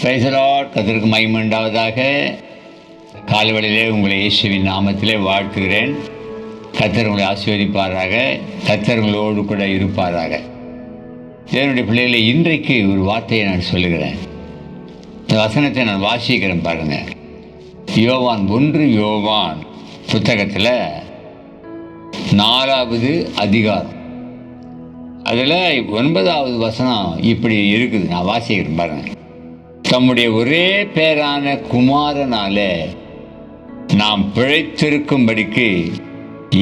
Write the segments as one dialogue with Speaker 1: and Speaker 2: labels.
Speaker 1: Praise the Lord. கர்த்தருக்கு மகிமை உண்டாவதாக. காலைவேளையிலே உங்களை இயேசுவின் நாமத்திலே வாழ்த்துகிறேன். கர்த்தர் உங்களை ஆசீர்வதிப்பாராக. கர்த்தர் உங்களோடு கூட இருப்பாராக. தேவனுடைய பிள்ளைகளை, இன்றைக்கு ஒரு வார்த்தையை நான் சொல்லுகிறேன். இந்த வசனத்தை நான் வாசிக்கிறேன் பாருங்கள். யோவான் புத்தகத்தில் 4வது அதிகாரம், அதில் 9வது வசனம் இப்படி இருக்குது. நான் வாசிக்கிறேன் பாருங்கள். தம்முடைய ஒரே பேரான குமாரனால நாம் பிழைத்திருக்கும்படிக்கு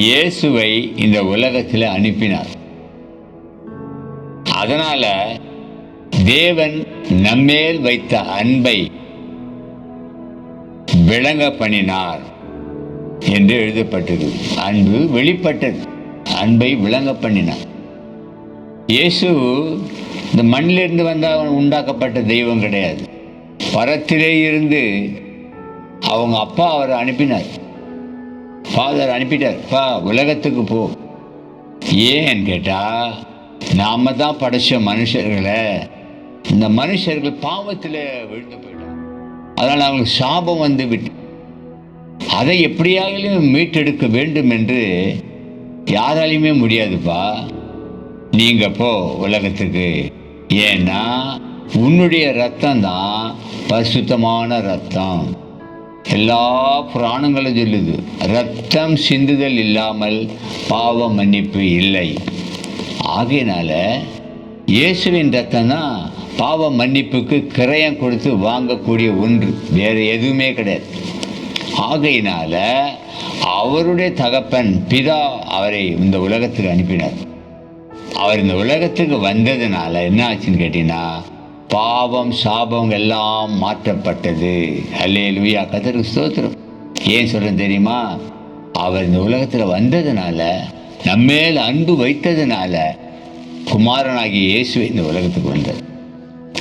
Speaker 1: இயேசுவை இந்த உலகத்தில் அனுப்பினார். அதனால தேவன் நம்மேல் வைத்த அன்பை விளங்க பண்ணினார் என்று எழுதப்பட்டது. அன்பு வெளிப்பட்டது, அன்பை விளங்க பண்ணினார். இயேசு இந்த மண்ணிலிருந்து வந்தால் உண்டாக்கப்பட்ட தெய்வம் கிடையாது. பரத்திலே இருந்து அவங்க அப்பா அவரை அனுப்பினார். ஃபாதர் அனுப்பிட்டார், பா உலகத்துக்கு போ. ஏன்னு கேட்டால், நாம தான் படைச்ச மனுஷர்களை, இந்த மனுஷர்கள் பாவத்தில் விழுந்து போயிட்டாங்க. அதனால் அவங்களுக்கு சாபம் வந்து விட்டு, அதை எப்படியாகிலும் மீட்டெடுக்க வேண்டும் என்று யாராலையுமே முடியாதுப்பா. நீங்கள் போ உலகத்துக்கு. ஏன்னா உன்னுடைய ரத்தம் தான் பரிசுத்தமான ரத்தம். எல்லா புராணங்களும் சொல்லுது, ரத்தம் சிந்துதல் இல்லாமல் பாவ மன்னிப்பு இல்லை. ஆகையினால இயேசுவின் ரத்தம் தான் பாவ மன்னிப்புக்கு கிரயம் கொடுத்து வாங்கக்கூடிய ஒன்று, வேறு எதுவுமே கிடையாது. ஆகையினால அவருடைய தகப்பன் பிதா அவரை இந்த உலகத்துக்கு அனுப்பினார். அவர் இந்த உலகத்துக்கு வந்ததுனால என்ன ஆச்சுன்னு கேட்டீங்கன்னா, பாவம் சாபம் எல்லாம் மாற்றப்பட்டது. அல்லேலூயா, கர்த்தருக்கு ஸ்தோத்திரம். ஏன் சொல்கிறேன் தெரியுமா? அவர் இந்த உலகத்தில் வந்ததுனால, நம்மேல் அன்பு வைத்ததுனால குமாரனாகிய இயேசு இந்த உலகத்துக்கு வந்தார்.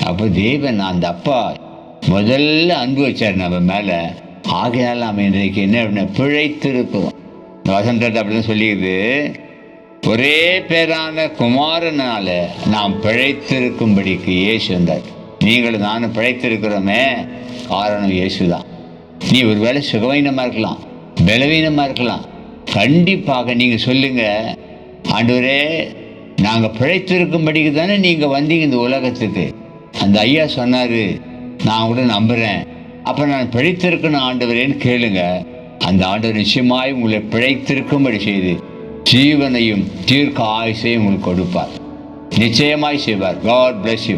Speaker 1: அப்போ தேவன், அந்த அப்பா முதல்ல அன்பு வச்சார் நம்ம மேலே. ஆகையால் நாம் இன்றைக்கு என்ன பிழைத்திருக்கிறோம். இந்த வசனத்தை அப்படின்னு சொல்லிடுது, ஒரே பேரான குமாரனால நாம் பிழைத்திருக்கும்படிக்கு இயேசு வந்தார். நீங்களும் நானும் பிழைத்திருக்கிறோமே, காரணம் இயேசு தான். நீ ஒரு வேளை சுகவீனமாக இருக்கலாம், பலவீனமாக இருக்கலாம். கண்டிப்பாக நீங்கள் சொல்லுங்கள், ஆண்டவரே நாங்கள் பிழைத்திருக்கும்படிக்கு தானே நீங்கள் வந்தீங்க இந்த உலகத்துக்கு. அந்த ஐயா சொன்னார், நான் கூட நம்புகிறேன். அப்போ நான் பிழைத்திருக்கணும் ஆண்டவரேன்னு கேளுங்க. அந்த ஆண்டவர் நிச்சயமாய் உங்களை பிழைத்திருக்கும்படி செய்து ஜீவனையும் தீர்க்க ஆயுசையும் உங்களுக்கு கொடுப்பார். நிச்சயமாய் செய்வார். God bless you.